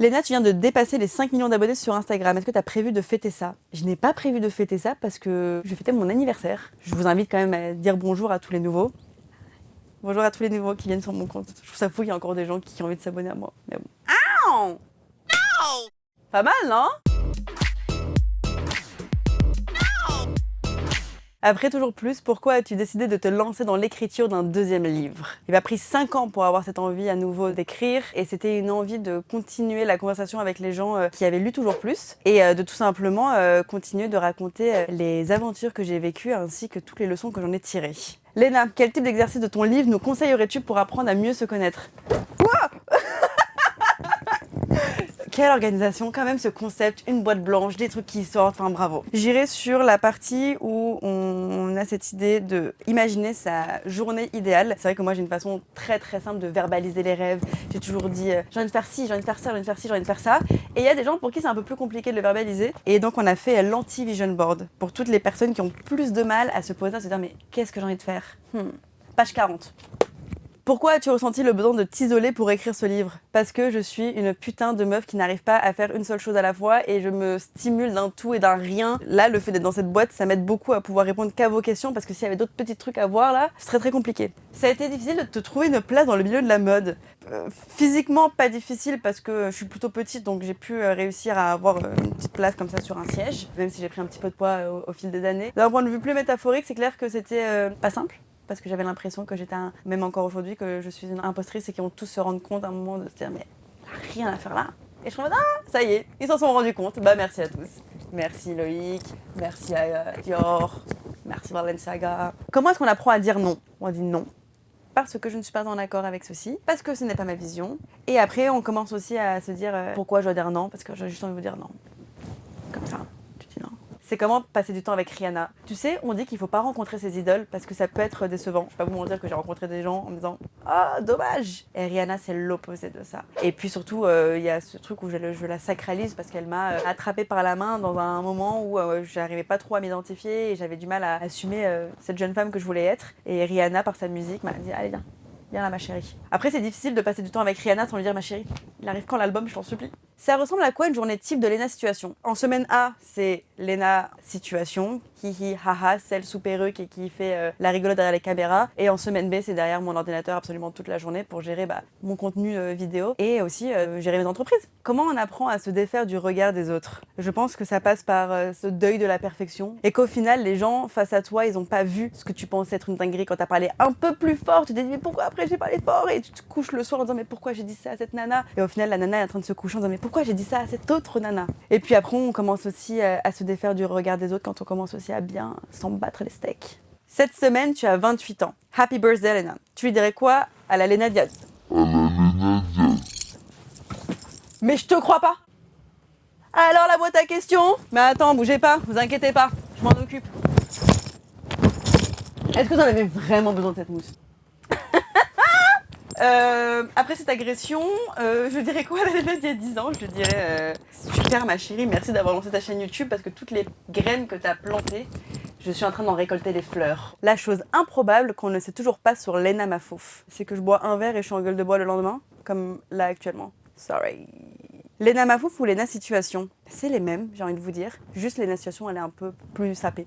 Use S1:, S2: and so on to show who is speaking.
S1: Léna, tu viens de dépasser les 5 millions d'abonnés sur Instagram. Est-ce que tu as prévu de fêter ça? Je n'ai pas prévu de fêter ça parce que je vais fêter mon anniversaire. Je vous invite quand même à dire bonjour à tous les nouveaux. Bonjour à tous les nouveaux qui viennent sur mon compte. Je trouve ça fou qu'il y a encore des gens qui ont envie de s'abonner à moi. Mais bon. Ow! Pas mal, non? Après toujours plus, pourquoi as-tu décidé de te lancer dans l'écriture d'un deuxième livre? Il m'a pris 5 ans pour avoir cette envie à nouveau d'écrire et c'était une envie de continuer la conversation avec les gens qui avaient lu toujours plus et de tout simplement continuer de raconter les aventures que j'ai vécues ainsi que toutes les leçons que j'en ai tirées. Léna, quel type d'exercice de ton livre nous conseillerais-tu pour apprendre à mieux se connaître? Quelle organisation, quand même, ce concept, une boîte blanche, des trucs qui sortent, enfin bravo. J'irai sur la partie où on a cette idée de imaginer sa journée idéale. C'est vrai que moi j'ai une façon très simple de verbaliser les rêves. J'ai toujours dit j'ai envie de faire ci, j'ai envie de faire ça, j'ai envie de faire ci, j'ai envie de faire ça. Et il y a des gens pour qui c'est un peu plus compliqué de le verbaliser. Et donc on a fait l'anti-vision board pour toutes les personnes qui ont plus de mal à se poser, à se dire mais qu'est-ce que j'ai envie de faire Page 40. Pourquoi as-tu ressenti le besoin de t'isoler pour écrire ce livre? Parce que je suis une putain de meuf qui n'arrive pas à faire une seule chose à la fois et je me stimule d'un tout et d'un rien. Là, le fait d'être dans cette boîte, ça m'aide beaucoup à pouvoir répondre qu'à vos questions parce que s'il y avait d'autres petits trucs à voir là, ce serait très compliqué. Ça a été difficile de te trouver une place dans le milieu de la mode. Physiquement, pas difficile parce que je suis plutôt petite donc j'ai pu réussir à avoir une petite place comme ça sur un siège, même si j'ai pris un petit peu de poids au fil des années. D'un point de vue plus métaphorique, c'est clair que c'était pas simple. Parce que j'avais l'impression que j'étais, même encore aujourd'hui, que je suis une impostrice et qu'ils vont tous se rendre compte à un moment de se dire mais rien à faire là. Et je suis en mode ça y est, ils s'en sont rendus compte. Bah merci à tous. Merci Loïc, merci à Dior, merci Balenciaga. Comment est-ce qu'on apprend à dire non? On dit non. Parce que je ne suis pas en accord avec ceci, parce que ce n'est pas ma vision. Et après, on commence aussi à se dire pourquoi je dois dire non, parce que j'ai juste envie de vous dire non. Comme ça. C'est comment passer du temps avec Rihanna. Tu sais, on dit qu'il faut pas rencontrer ses idoles parce que ça peut être décevant. Je vais pas vous mentir que j'ai rencontré des gens en me disant « Ah, dommage !» Et Rihanna, c'est l'opposé de ça. Et puis surtout, il y a ce truc où je la sacralise parce qu'elle m'a attrapée par la main dans un moment où j'arrivais pas trop à m'identifier et j'avais du mal à assumer cette jeune femme que je voulais être. Et Rihanna, par sa musique, m'a dit « Allez, viens. Viens là, ma chérie. » Après, c'est difficile de passer du temps avec Rihanna sans lui dire « Ma chérie, il arrive quand l'album, je t'en supplie ?» Ça ressemble à quoi une journée type de Léna Situation? En semaine A, c'est Léna Situation, hihi, haha, celle sous perruque et qui fait la rigolote derrière les caméras. Et en semaine B, c'est derrière mon ordinateur absolument toute la journée pour gérer mon contenu vidéo et aussi gérer mes entreprises. Comment on apprend à se défaire du regard des autres? Je pense que ça passe par ce deuil de la perfection et qu'au final, les gens face à toi, ils ont pas vu ce que tu pensais être une dinguerie quand t'as parlé un peu plus fort. Tu t'es dit mais pourquoi après j'ai parlé fort? Et tu te couches le soir en disant mais pourquoi j'ai dit ça à cette nana? Et au final, la nana est en train de se coucher en disant mais pourquoi j'ai dit ça à cette autre nana? Et puis après, on commence aussi à se défaire du regard des autres quand on commence aussi à bien s'en battre les steaks. Cette semaine, tu as 28 ans. Happy birthday, Léna. Tu lui dirais quoi à la Léna Diaz? Mais je te crois pas. Alors la boîte à questions? Mais attends, bougez pas, vous inquiétez pas, je m'en occupe. Est-ce que vous en avez vraiment besoin de cette mousse? Après cette agression, je dirais quoi à la Léna d'il y a 10 ans? Je dirais super ma chérie, merci d'avoir lancé ta chaîne YouTube parce que toutes les graines que tu as plantées, je suis en train d'en récolter les fleurs. La chose improbable qu'on ne sait toujours pas sur Léna Mafouf, c'est que je bois un verre et je suis en gueule de bois le lendemain, comme là actuellement. Sorry. Léna Mafouf ou Léna Situation? C'est les mêmes, j'ai envie de vous dire. Juste Léna Situation, elle est un peu plus sapée.